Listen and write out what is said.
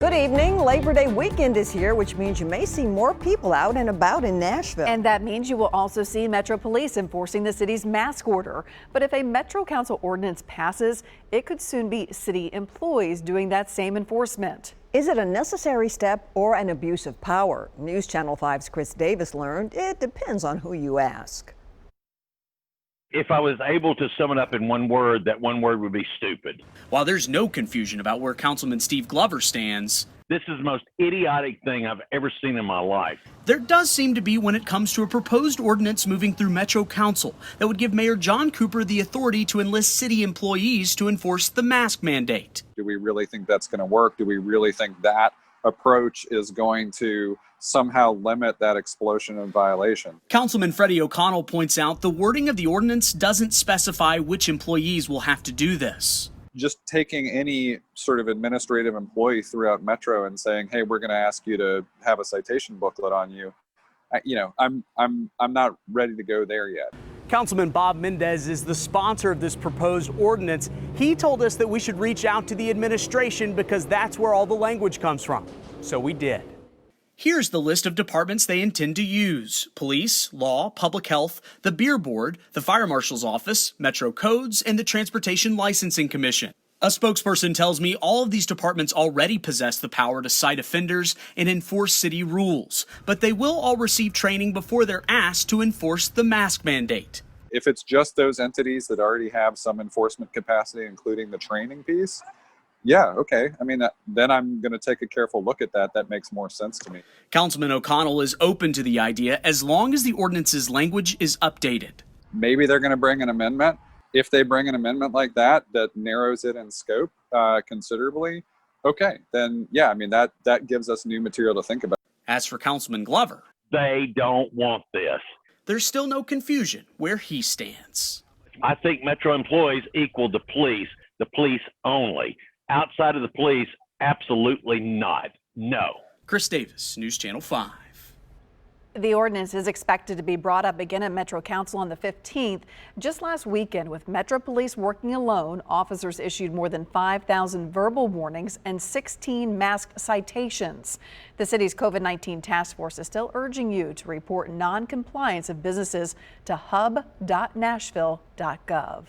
Good evening. Labor Day weekend is here, which means you may see more people out and about in Nashville. And that means you will also see Metro Police enforcing the city's mask order. But if a Metro Council ordinance passes, it could soon be city employees doing that same enforcement. Is it a necessary step or an abuse of power? News Channel 5's Chris Davis learned it depends on who you ask. If I was able to sum it up in one word, that one word would be stupid. While there's no confusion about where Councilman Steve Glover stands, This is the most idiotic thing I've ever seen in my life. there does seem to be when it comes to a proposed ordinance moving through Metro Council that would give Mayor John Cooper the authority to enlist city employees to enforce the mask mandate. Do we really think that's going to work? Do we really think that approach is going to somehow limit that explosion of violation? Councilman Freddie O'Connell points out the wording of the ordinance doesn't specify which employees will have to do this. Just taking any sort of administrative employee throughout Metro and saying, "Hey, we're going to ask you to have a citation booklet on you," I'm not ready to go there yet. Councilman Bob Mendez is the sponsor of this proposed ordinance. He told us that we should reach out to the administration because that's where all the language comes from. So we did. Here's the list of departments they intend to use: police, law, public health, the beer board, the fire marshal's office, Metro Codes, and the Transportation Licensing Commission. A spokesperson tells me all of these departments already possess the power to cite offenders and enforce city rules, but they will all receive training before they're asked to enforce the mask mandate. If it's just those entities that already have some enforcement capacity, including the training piece, yeah, okay. Then I'm going to take a careful look at that. That makes more sense to me. Councilman O'Connell is open to the idea as long as the ordinance's language is updated. Maybe they're going to bring an amendment. If they bring an amendment like that narrows it in scope considerably, okay, then yeah, that gives us new material to think about. As for Councilman Glover, They don't want this. there's still no confusion where he stands. I think Metro employees equal the police only. Outside of the police, absolutely not. No. Chris Davis, News Channel 5. The ordinance is expected to be brought up again at Metro Council on the 15th. Just last weekend, with Metro Police working alone, officers issued more than 5,000 verbal warnings and 16 mask citations. The city's COVID-19 task force is still urging you to report non-compliance of businesses to hub.nashville.gov.